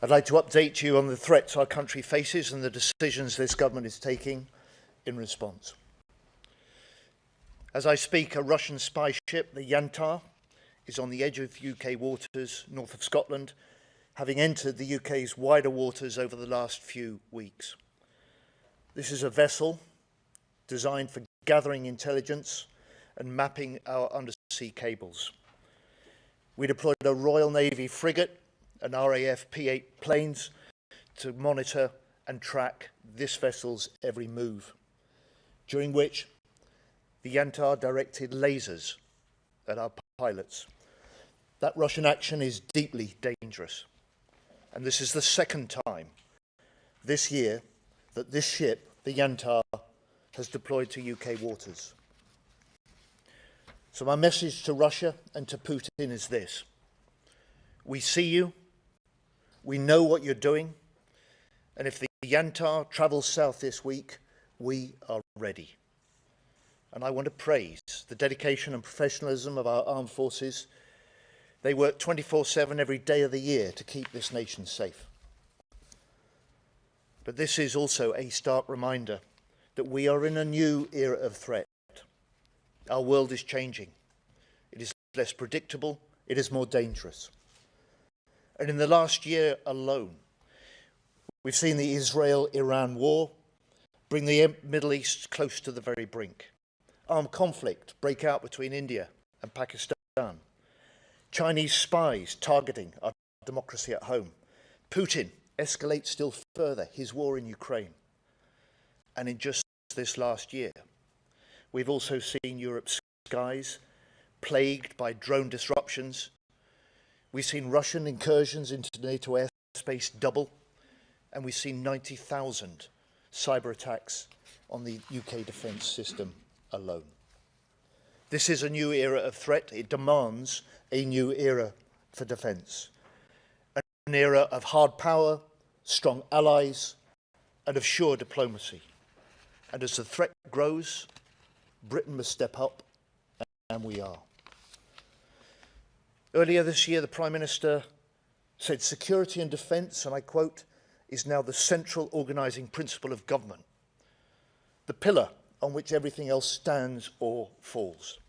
I'd like to update you on the threats our country faces and the decisions this government is taking in response. As I speak, a Russian spy ship, the Yantar, is on the edge of UK waters north of Scotland, having entered the UK's wider waters over the last few weeks. This is a vessel designed for gathering intelligence and mapping our undersea cables. We deployed a Royal Navy frigate and RAF P-8 planes to monitor and track this vessel's every move, during which the Yantar directed lasers at our pilots. That Russian action is deeply dangerous, and this is the second time this year that this ship, the Yantar, has deployed to UK waters. So my message to Russia and to Putin is this: we see you, we know what you're doing, and if the Yantar travels south this week, we are ready. And I want to praise the dedication and professionalism of our armed forces. They work 24/7 every day of the year to keep this nation safe. But this is also a stark reminder that we are in a new era of threat. Our world is changing. It is less predictable. It is more dangerous. And in the last year alone, we've seen the Israel-Iran war bring the Middle East close to the very brink. Armed conflict break out between India and Pakistan. Chinese spies targeting our democracy at home. Putin escalates still further his war in Ukraine. And in just this last year, we've also seen Europe's skies plagued by drone disruptions. We've seen Russian incursions into NATO airspace double, and we've seen 90,000 cyber attacks on the UK defence system alone. This is a new era of threat. It demands a new era for defence, an era of hard power, strong allies, and of sure diplomacy. And as the threat grows, Britain must step up, and we are. Earlier this year, the Prime Minister said security and defence, and I quote, is now the central organising principle of government, the pillar on which everything else stands or falls.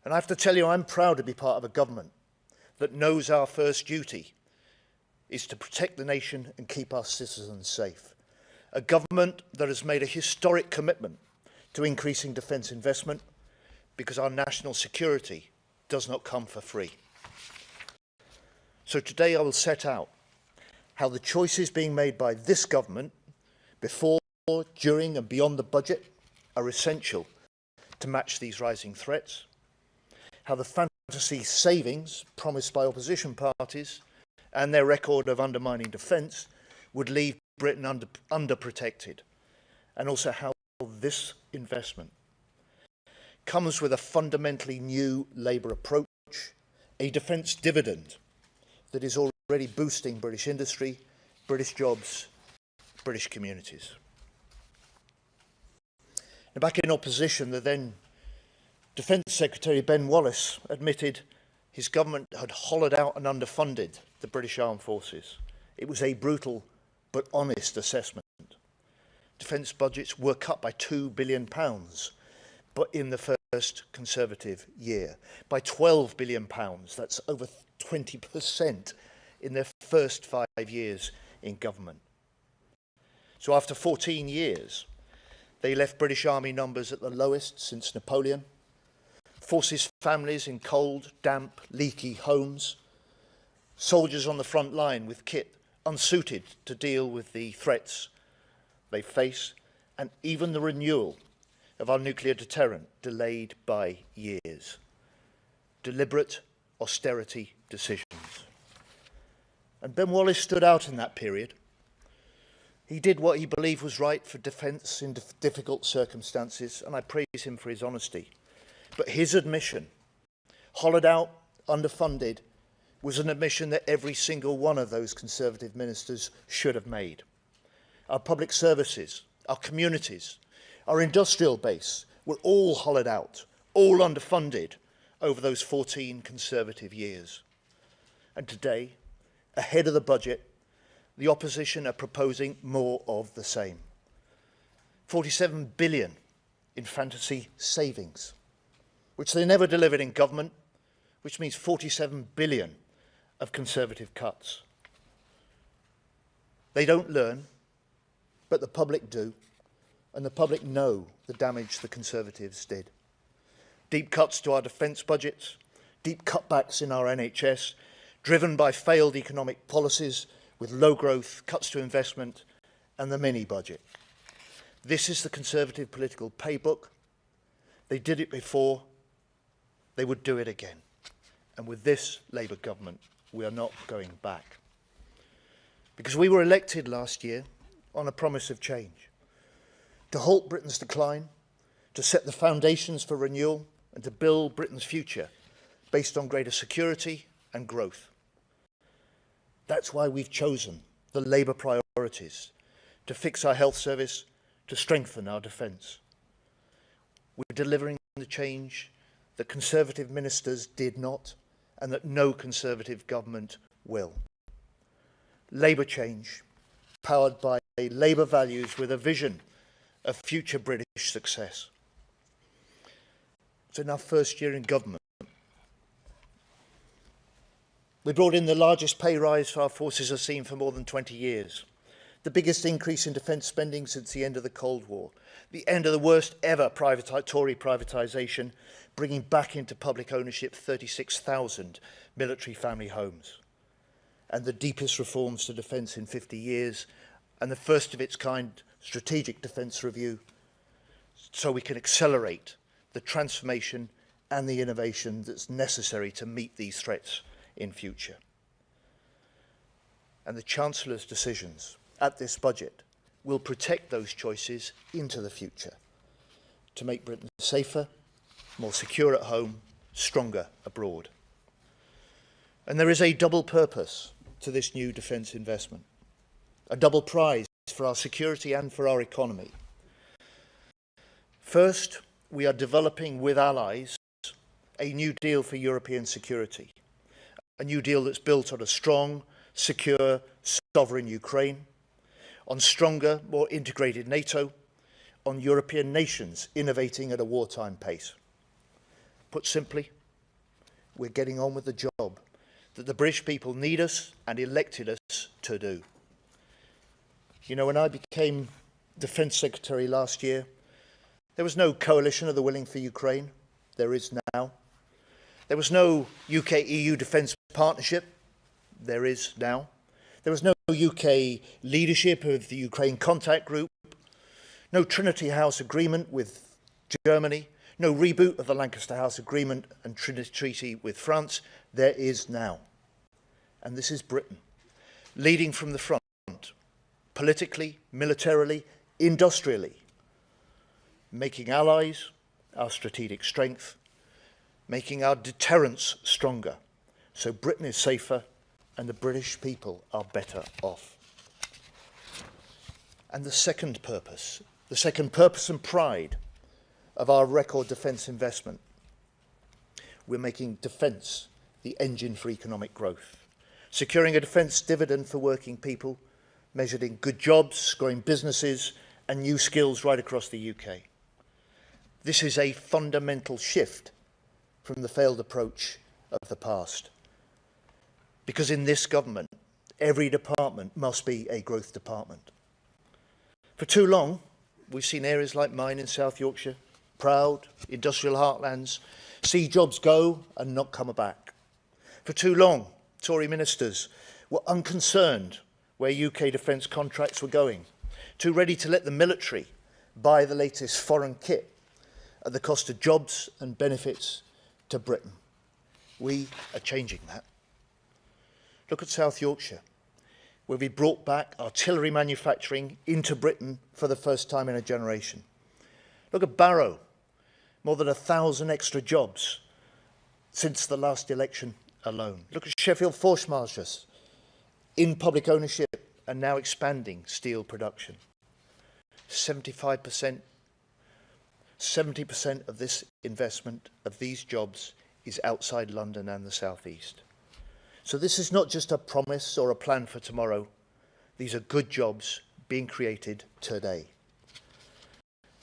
And I have to tell you, I'm proud to be part of a government that knows our first duty is to protect the nation and keep our citizens safe. A government that has made a historic commitment to increasing defence investment because our national security does not come for free. So today I will set out how the choices being made by this government before, during and beyond the budget are essential to match these rising threats, how the fantasy savings promised by opposition parties and their record of undermining defence would leave Britain underprotected, and also how this investment comes with a fundamentally new Labour approach, a defence dividend that is already boosting British industry, British jobs, British communities. Now, back in opposition, the then Defence Secretary Ben Wallace admitted his government had hollowed out and underfunded the British Armed Forces. It was a brutal but honest assessment. Defence budgets were cut by £2 billion, but in the first Conservative year, by £12 billion, that's over 20% in their first 5 years in government. So after 14 years, they left British Army numbers at the lowest since Napoleon, forces families in cold, damp, leaky homes, soldiers on the front line with kit unsuited to deal with the threats they face, and even the renewal of our nuclear deterrent delayed by years. Deliberate austerity decisions. And Ben Wallace stood out in that period. He did what he believed was right for defence in difficult circumstances, and I praise him for his honesty. But his admission, hollowed out, underfunded, was an admission that every single one of those Conservative ministers should have made. Our public services, our communities, our industrial base were all hollowed out, all underfunded over those 14 Conservative years. And today, ahead of the budget, the opposition are proposing more of the same. 47 billion in fantasy savings, which they never delivered in government, which means 47 billion of Conservative cuts. They don't learn, but the public do, and the public know the damage the Conservatives did. Deep cuts to our defence budgets, deep cutbacks in our NHS, driven by failed economic policies with low growth, cuts to investment, and the mini-budget. This is the Conservative political playbook. They did it before, they would do it again. And with this Labour government, we are not going back. Because we were elected last year on a promise of change, to halt Britain's decline, to set the foundations for renewal, and to build Britain's future based on greater security and growth. That's why we've chosen the Labour priorities: to fix our health service, to strengthen our defence. We're delivering the change that Conservative ministers did not, and that no Conservative government will. Labour change, powered by Labour values with a vision of future British success. It's in our first year in government. We brought in the largest pay rise our forces have seen for more than 20 years. The biggest increase in defence spending since the end of the Cold War. The end of the worst ever Tory privatisation, bringing back into public ownership 36,000 military family homes. And the deepest reforms to defence in 50 years, and the first of its kind strategic defence review, so we can accelerate the transformation and the innovation that's necessary to meet these threats in future. And the Chancellor's decisions at this budget will protect those choices into the future to make Britain safer, more secure at home, stronger abroad. And there is a double purpose to this new defence investment, a double prize for our security and for our economy. First, we are developing with allies a new deal for European security, a new deal that's built on a strong, secure, sovereign Ukraine, on stronger, more integrated NATO, on European nations innovating at a wartime pace. Put simply, we're getting on with the job that the British people need us and elected us to do. You know, when I became Defence Secretary last year, there was no coalition of the willing for Ukraine. There is now. There was no UK-EU defence partnership. There is now. There was no UK leadership of the Ukraine contact group. No Trinity House agreement with Germany. No reboot of the Lancaster House agreement and treaty with France. There is now. And this is Britain, leading from the front, politically, militarily, industrially, making allies our strategic strength, making our deterrence stronger, so Britain is safer and the British people are better off. And the second purpose and pride of our record defence investment, we're making defence the engine for economic growth, securing a defence dividend for working people, measured in good jobs, growing businesses and new skills right across the UK. This is a fundamental shift from the failed approach of the past. Because in this government, every department must be a growth department. For too long, we've seen areas like mine in South Yorkshire, proud, industrial heartlands, see jobs go and not come back. For too long, Tory ministers were unconcerned where UK defence contracts were going, too ready to let the military buy the latest foreign kit at the cost of jobs and benefits to Britain. We are changing that. Look at South Yorkshire, where we brought back artillery manufacturing into Britain for the first time in a generation. Look at Barrow, more than 1,000 extra jobs since the last election alone. Look at Sheffield Force in public ownership and now expanding steel production. 70% of this investment, of these jobs, is outside London and the South East. So this is not just a promise or a plan for tomorrow. These are good jobs being created today.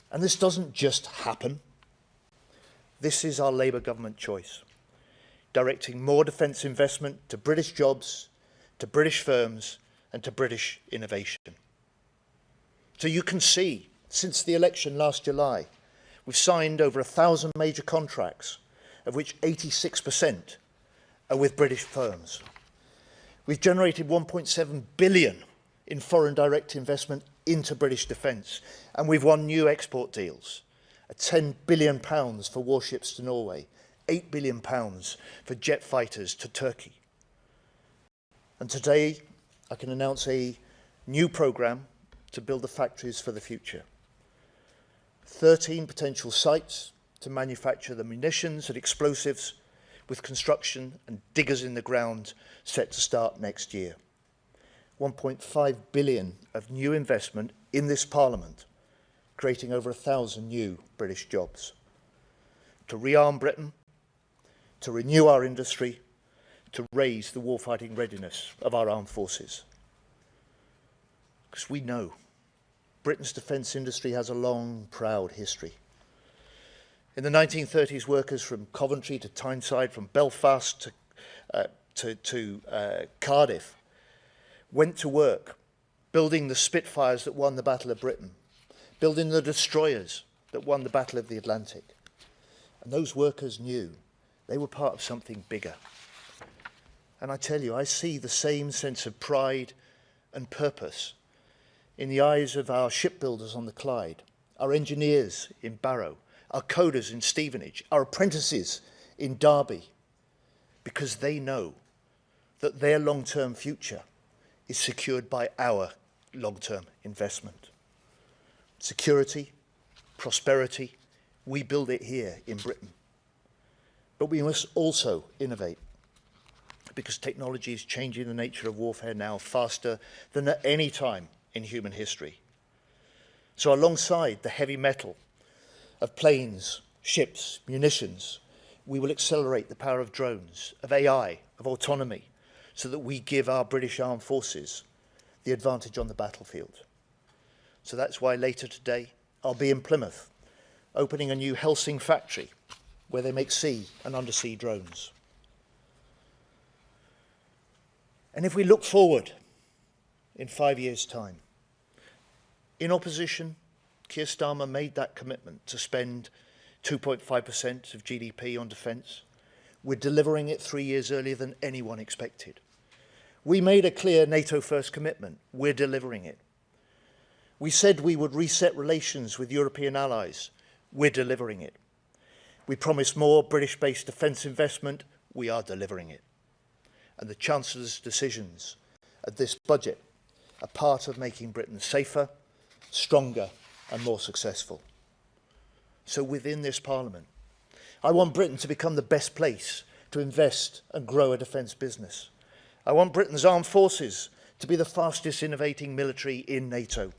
And this doesn't just happen. This is our Labour government choice, directing more defence investment to British jobs, to British firms and to British innovation. So you can see, since the election last July, we've signed over 1,000 major contracts, of which 86% are with British firms. We've generated 1.7 billion in foreign direct investment into British defence, and we've won new export deals, £10 billion for warships to Norway, £8 billion for jet fighters to Turkey. And today, I can announce a new programme to build the factories for the future. 13 potential sites to manufacture the munitions and explosives, with construction and diggers in the ground set to start next year. 1.5 billion of new investment in this Parliament, creating over 1,000 new British jobs. To rearm Britain, to renew our industry, to raise the warfighting readiness of our armed forces. Because we know Britain's defence industry has a long, proud history. In the 1930s, workers from Coventry to Tyneside, from Belfast to Cardiff, went to work building the Spitfires that won the Battle of Britain, building the destroyers that won the Battle of the Atlantic. And those workers knew they were part of something bigger. And I tell you, I see the same sense of pride and purpose in the eyes of our shipbuilders on the Clyde, our engineers in Barrow, our coders in Stevenage, our apprentices in Derby, because they know that their long-term future is secured by our long-term investment. Security, prosperity, we build it here in Britain. But we must also innovate, because technology is changing the nature of warfare now faster than at any time in human history. So alongside the heavy metal of planes, ships, munitions, we will accelerate the power of drones, of AI, of autonomy, so that we give our British Armed Forces the advantage on the battlefield. So that's why later today I'll be in Plymouth, opening a new Helsing factory where they make sea and undersea drones. And if we look forward in 5 years' time, in opposition, Keir Starmer made that commitment to spend 2.5% of GDP on defence. We're delivering it 3 years earlier than anyone expected. We made a clear NATO first commitment. We're delivering it. We said we would reset relations with European allies. We're delivering it. We promised more British-based defence investment. We are delivering it. And the Chancellor's decisions at this budget are part of making Britain safer, stronger and more successful. So within this Parliament, I want Britain to become the best place to invest and grow a defence business. I want Britain's armed forces to be the fastest innovating military in NATO.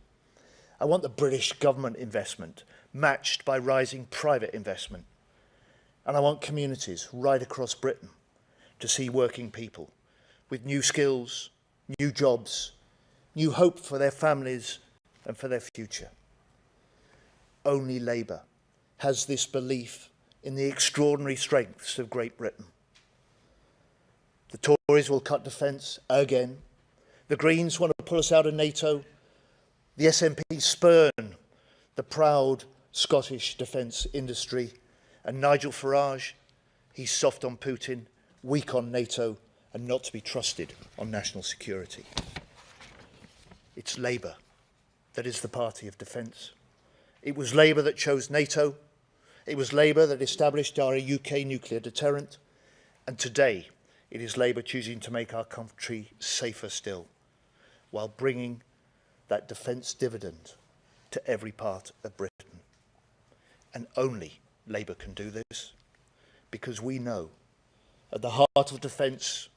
I want the British government investment matched by rising private investment. And I want communities right across Britain to see working people with new skills, new jobs, new hope for their families and for their future. Only Labour has this belief in the extraordinary strengths of Great Britain. The Tories will cut defence again. The Greens want to pull us out of NATO. The SNP spurn the proud Scottish defence industry. And Nigel Farage, he's soft on Putin, weak on NATO, and not to be trusted on national security. It's Labour that is the party of defence. It was Labour that chose NATO. It was Labour that established our UK nuclear deterrent. And today, it is Labour choosing to make our country safer still, while bringing that defence dividend to every part of Britain. And only Labour can do this, because we know at the heart of defence,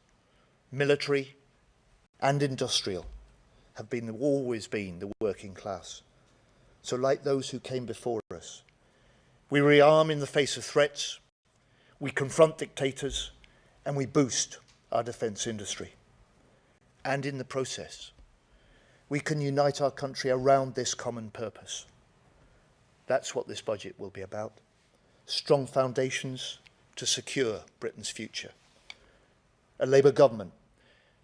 military and industrial, have always been the working class. So like those who came before us, we rearm in the face of threats, we confront dictators, and we boost our defence industry. And in the process, we can unite our country around this common purpose. That's what this budget will be about. Strong foundations to secure Britain's future. A Labour government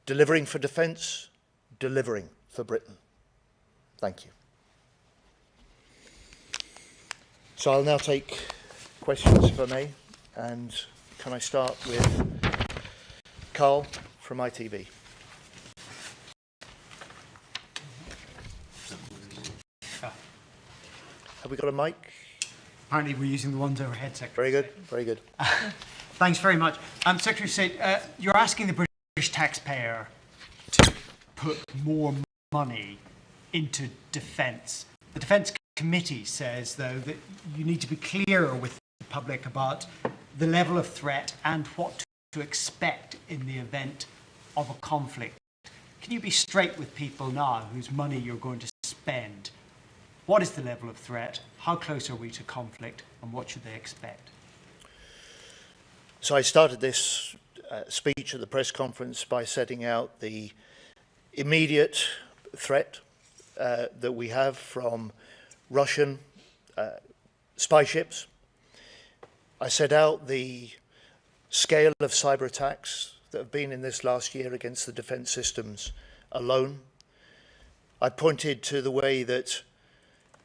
delivering for defence, delivering for Britain. Thank you. So I'll now take questions, if I may. And can I start with Carl from ITV? Have we got a mic? Apparently we're using the ones overhead, Secretary. Very good, very good. Thanks very much. Secretary of State, you're asking the British taxpayer to put more money into defence. The Defence Committee says, though, that you need to be clearer with the public about the level of threat and what to expect in the event of a conflict. Can you be straight with people now whose money you're going to spend? What is the level of threat? How close are we to conflict? And what should they expect? So I started this speech at the press conference by setting out the immediate threat that we have from Russian spy ships. I set out the scale of cyber attacks that have been in this last year against the defence systems alone. I pointed to the way that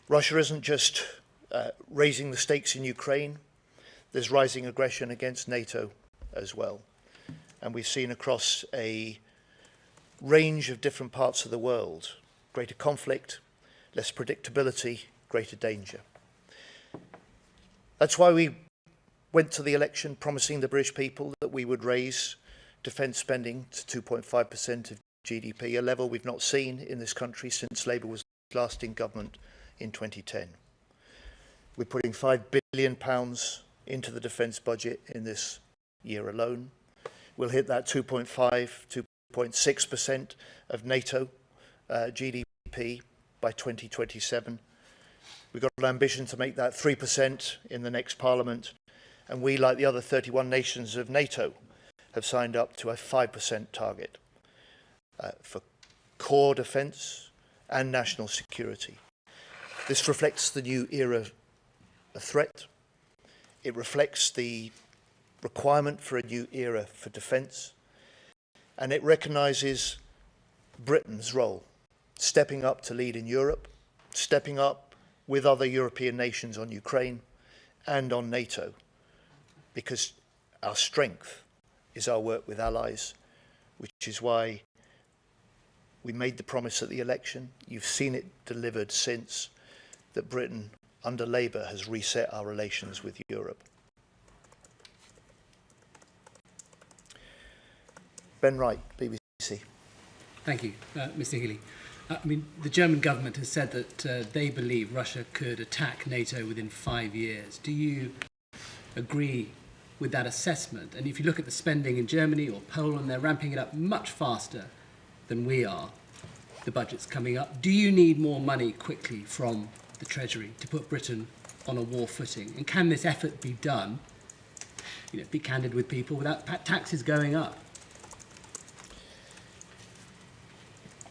Russia isn't just raising the stakes in Ukraine, there's rising aggression against NATO as well. And we've seen across a range of different parts of the world, greater conflict, less predictability, greater danger. That's why we went to the election promising the British people that we would raise defence spending to 2.5% of GDP, a level we've not seen in this country since Labour was last in government in 2010. We're putting £5 billion into the defence budget in this year alone. We'll hit that 2.6% of NATO GDP by 2027. We've got an ambition to make that 3% in the next Parliament, and we, like the other 31 nations of NATO, have signed up to a 5% target for core defence and national security. This reflects the new era of threat. It reflects the requirement for a new era for defence, and it recognises Britain's role, stepping up to lead in Europe, stepping up with other European nations on Ukraine and on NATO, because our strength is our work with allies, which is why we made the promise at the election. You've seen it delivered since, that Britain, under Labour, has reset our relations with Europe. Ben Wright, BBC. Thank you, Mr. Healy. I mean, the German government has said that they believe Russia could attack NATO within 5 years. Do you agree with that assessment? And if you look at the spending in Germany or Poland, they're ramping it up much faster than we are. The budget's coming up. Do you need more money quickly from the Treasury to put Britain on a war footing? And can this effort be done, be candid with people, without taxes going up?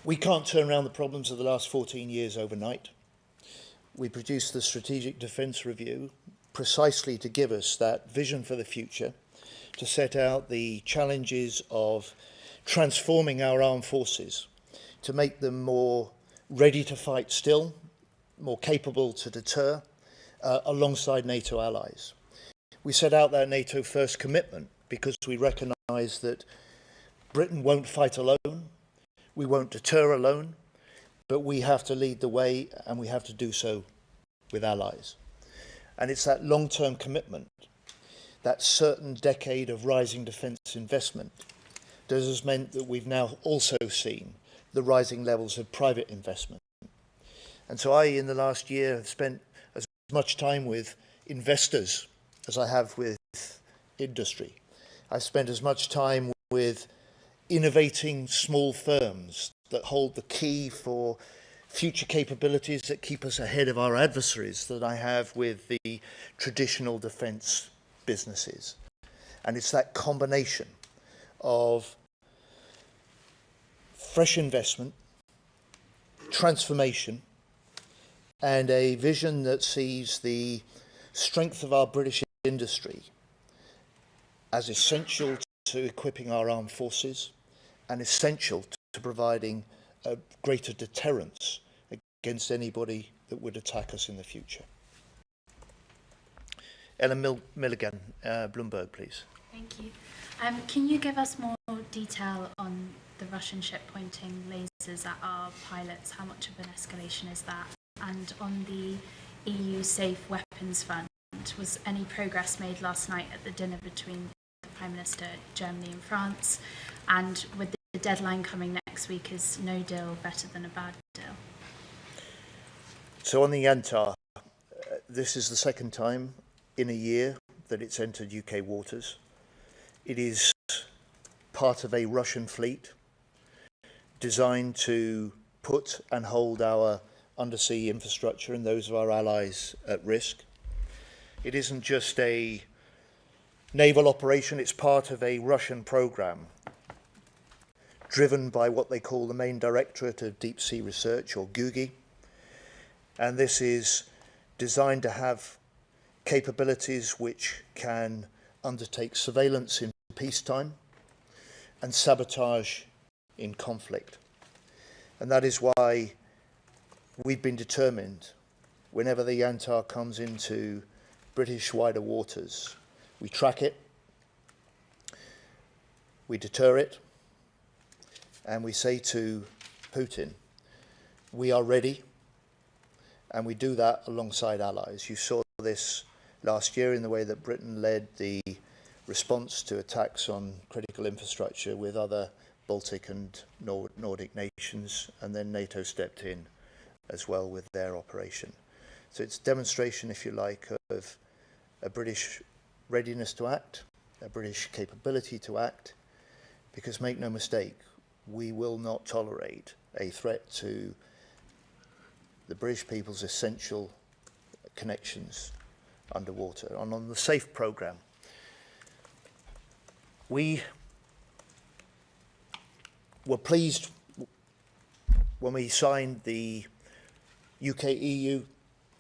We can't turn around the problems of the last 14 years overnight. We produced the Strategic Defence Review precisely to give us that vision for the future, to set out the challenges of transforming our armed forces, to make them more ready to fight still, more capable to deter, alongside NATO allies. We set out that NATO first commitment because we recognise that Britain won't fight alone, we won't deter alone, but we have to lead the way, and we have to do so with allies. And it's that long-term commitment, that certain decade of rising defence investment, that has meant that we've now also seen the rising levels of private investment. And so I, in the last year, have spent as much time with investors as I have with industry. I've spent as much time with innovating small firms that hold the key for future capabilities that keep us ahead of our adversaries that I have with the traditional defence businesses. And it's that combination of fresh investment, transformation, and a vision that sees the strength of our British industry as essential to equipping our armed forces and essential to providing a greater deterrence against anybody that would attack us in the future. Ellen Milligan, Bloomberg, please. Thank you. Can you give us more detail on the Russian ship pointing lasers at our pilots? How much of an escalation is that? And on the EU Safe Weapons Fund, was any progress made last night at the dinner between the Prime Minister, Germany and France? And with the deadline coming next week, is no deal better than a bad deal? So on the Yantar, this is the second time in a year that it's entered UK waters. It is part of a Russian fleet designed to put and hold our undersea infrastructure and those of our allies at risk. It isn't just a naval operation, it's part of a Russian program driven by what they call the Main Directorate of Deep Sea Research, or GUGI. And this is designed to have capabilities which can undertake surveillance in peacetime and sabotage in conflict. And that is why we've been determined, whenever the Yantar comes into British wider waters, we track it, we deter it, and we say to Putin, we are ready, and we do that alongside allies. You saw this last year in the way that Britain led the response to attacks on critical infrastructure with other Baltic and Nordic nations, and then NATO stepped in as well with their operation. So it's demonstration, if you like, of a British readiness to act, a British capability to act, because make no mistake, we will not tolerate a threat to the British people's essential connections underwater. And on the SAFE programme, we were pleased when we signed the UK-EU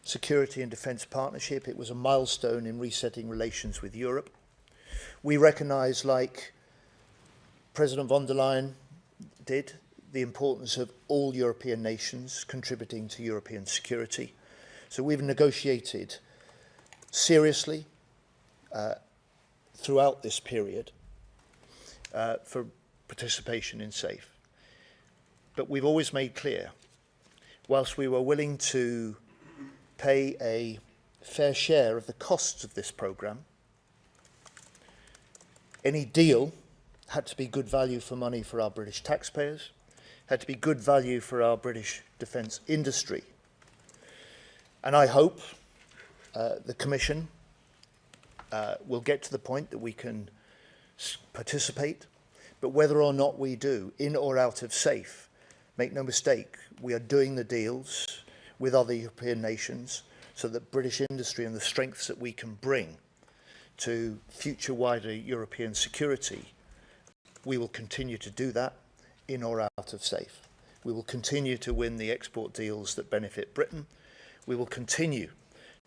Security and Defence Partnership. It was a milestone in resetting relations with Europe. We recognise, like President von der Leyen did, the importance of all European nations contributing to European security. So we've negotiated seriously throughout this period for participation in SAFE. But we've always made clear, whilst we were willing to pay a fair share of the costs of this programme, any deal had to be good value for money for our British taxpayers, had to be good value for our British defence industry. And I hope the Commission will get to the point that we can participate, but whether or not we do, in or out of SAFE, make no mistake, we are doing the deals with other European nations so that British industry and the strengths that we can bring to future wider European security, we will continue to do that in or out of SAFE. We will continue to win the export deals that benefit Britain. We will continue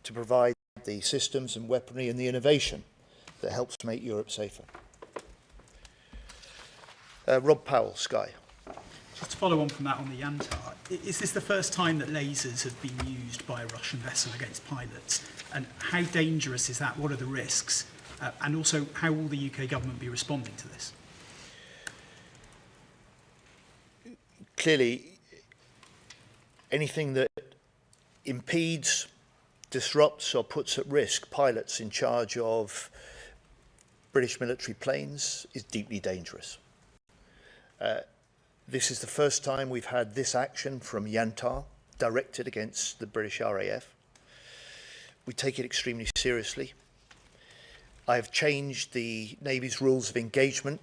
to provide the systems and weaponry and the innovation that helps make Europe safer. Rob Powell, Sky. Just to follow on from that on the Yantar, is this the first time that lasers have been used by a Russian vessel against pilots? And how dangerous is that? What are the risks? And also, how will the UK government be responding to this? Clearly, anything that impedes, disrupts or puts at risk pilots in charge of British military planes is deeply dangerous. This is the first time we've had this action from Yantar directed against the British RAF. We take it extremely seriously. I have changed the Navy's rules of engagement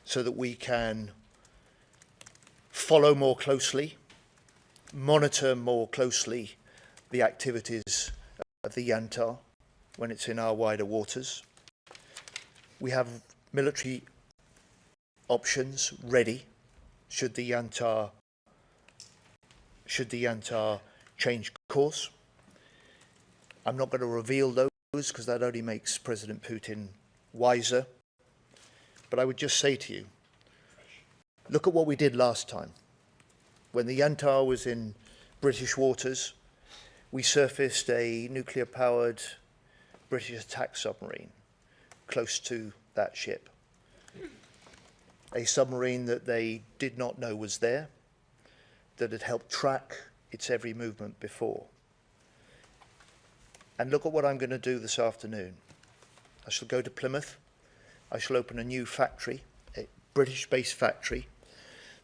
so that we can follow more closely, monitor more closely the activities of the Yantar when it's in our wider waters. We have military options ready should the Yantar change course. I'm not going to reveal those because that only makes President Putin wiser. But I would just say to you, look at what we did last time. When the Yantar was in British waters, we surfaced a nuclear-powered British attack submarine close to that ship. A submarine that they did not know was there, that had helped track its every movement before. And look at what I'm going to do this afternoon. I shall go to Plymouth. I shall open a new factory, a British-based factory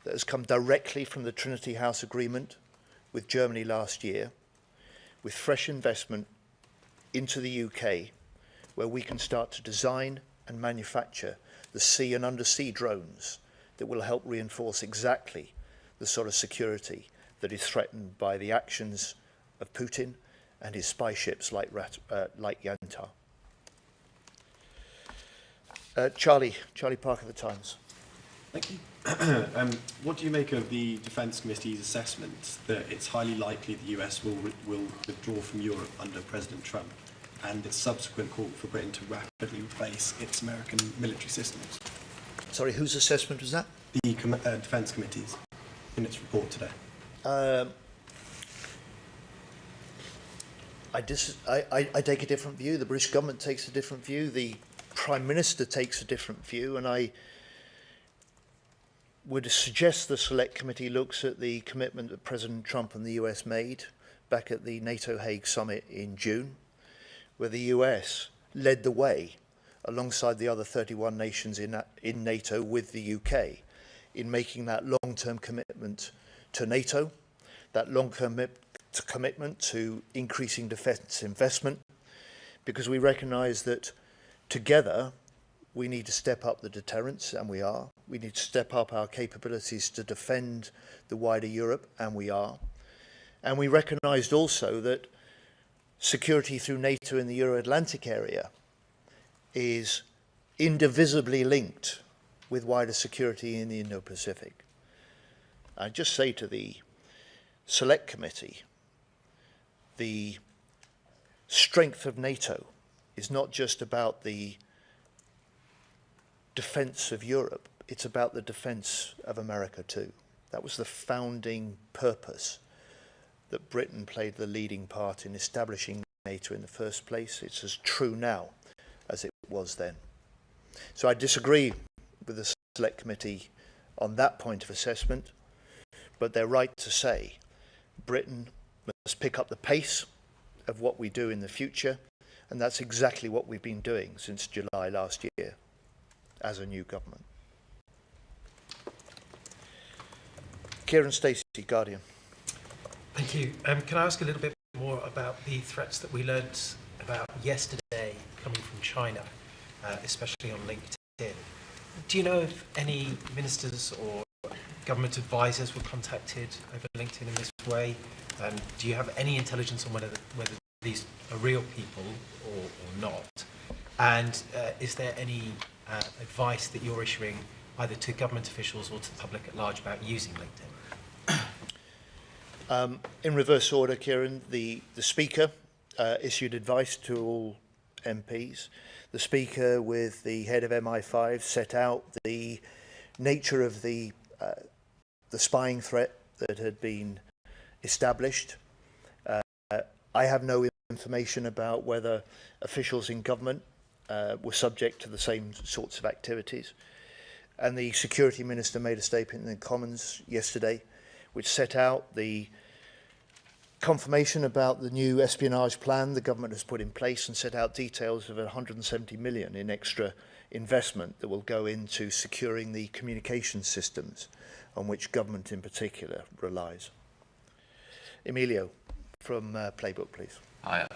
that has come directly from the Trinity House Agreement with Germany last year, with fresh investment into the UK, where we can start to design and manufacture the sea and undersea drones that will help reinforce exactly the sort of security that is threatened by the actions of Putin and his spy ships like Yantar. Charlie Parker, The Times. Thank you. What do you make of the Defence Committee's assessment that it's highly likely the US will withdraw from Europe under President Trump and its subsequent call for Britain to rapidly replace its American military systems? Sorry, whose assessment was that? The Defence Committee's in its report today. I take a different view. The British government takes a different view. The Prime Minister takes a different view, and I would suggest the Select Committee looks at the commitment that President Trump and the US made back at the NATO Hague summit in June, where the US led the way alongside the other 31 nations in NATO with the UK in making that long-term commitment to NATO, that long-term commitment to increasing defence investment, because we recognise that together we need to step up the deterrence, and we are. We need to step up our capabilities to defend the wider Europe, and we are. And we recognised also that security through NATO in the Euro-Atlantic area is indivisibly linked with wider security in the Indo-Pacific. I just say to the Select Committee, the strength of NATO is not just about the defence of Europe, it's about the defence of America too. That was the founding purpose that Britain played the leading part in establishing NATO in the first place. It's as true now as it was then. So I disagree with the Select Committee on that point of assessment, but they're right to say Britain must pick up the pace of what we do in the future, and that's exactly what we've been doing since July last year as a new government. Kieran Stacey, Guardian. Thank you. Can I ask a little bit more about the threats that we learned about yesterday coming from China, especially on LinkedIn? Do you know if any ministers or government advisors were contacted over LinkedIn in this way? Do you have any intelligence on whether these are real people or not? And is there any advice that you're issuing either to government officials or to the public at large about using LinkedIn? In reverse order, Kieran, the Speaker issued advice to all MPs. The Speaker, with the head of MI5, set out the nature of the spying threat that had been established. I have no information about whether officials in government were subject to the same sorts of activities. And the Security Minister made a statement in the Commons yesterday which set out the confirmation about the new espionage plan the government has put in place and set out details of 170 million in extra investment that will go into securing the communication systems on which government in particular relies. Emilio from Playbook, please. Hi.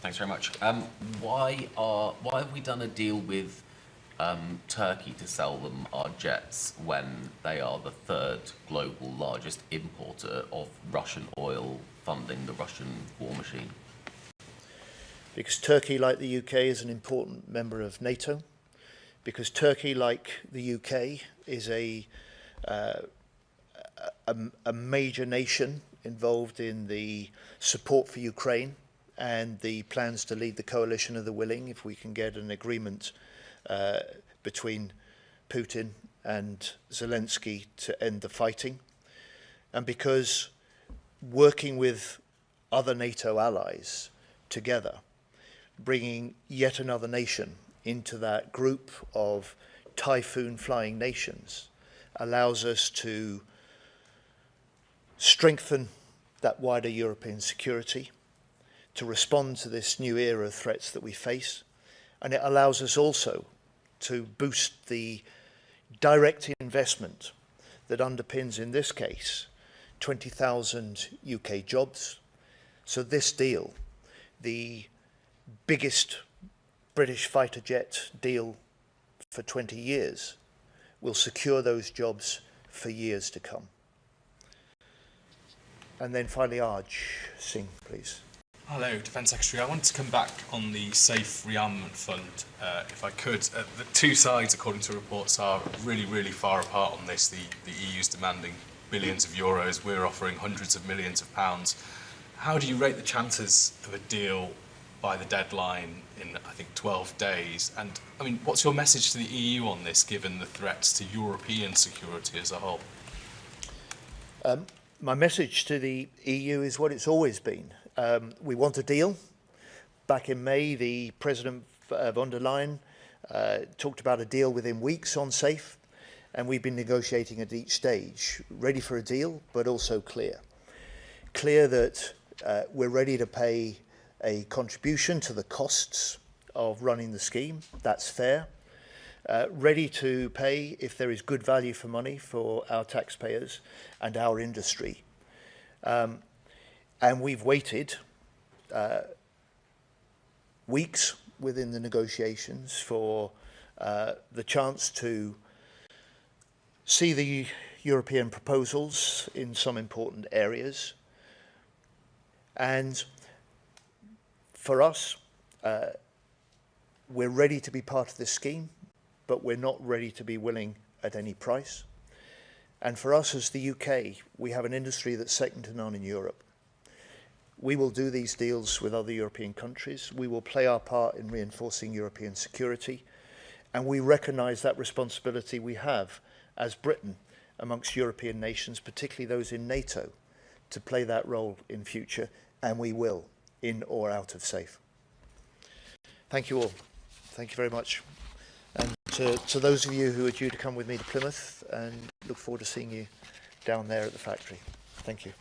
Thanks very much. Why have we done a deal with Turkey to sell them our jets when they are the third global largest importer of Russian oil, funding the Russian war machine? Because Turkey, like the UK, is an important member of NATO. Because Turkey, like the UK, is a a major nation involved in the support for Ukraine and the plans to lead the coalition of the willing if we can get an agreement between Putin and Zelensky to end the fighting. And because working with other NATO allies together, bringing yet another nation into that group of typhoon flying nations allows us to strengthen that wider European security, to respond to this new era of threats that we face, and it allows us also to boost the direct investment that underpins, in this case, 20,000 UK jobs. So this deal, the biggest British fighter jet deal for 20 years, will secure those jobs for years to come. And then finally, Arj Singh, please. Hello, Defence Secretary. I wanted to come back on the Safe Rearmament Fund, if I could. The two sides, according to reports, are really, really far apart on this. The EU's demanding billions of euros. We're offering hundreds of millions of pounds. How do you rate the chances of a deal by the deadline in, I think, 12 days? And, I mean, what's your message to the EU on this, given the threats to European security as a whole? My message to the EU is what it's always been. We want a deal. Back in May, the President von der Leyen talked about a deal within weeks on SAFE, and we've been negotiating at each stage, ready for a deal, but also clear. Clear that we're ready to pay a contribution to the costs of running the scheme. That's fair. Ready to pay if there is good value for money for our taxpayers and our industry. And we've waited weeks within the negotiations for the chance to see the European proposals in some important areas. And for us, we're ready to be part of this scheme, but we're not ready to be willing at any price. And for us as the UK, we have an industry that's second to none in Europe. We will do these deals with other European countries. We will play our part in reinforcing European security. And we recognise that responsibility we have as Britain amongst European nations, particularly those in NATO, to play that role in future. And we will, in or out of SAFE. Thank you all. Thank you very much. And to those of you who are due to come with me to Plymouth, and look forward to seeing you down there at the factory. Thank you.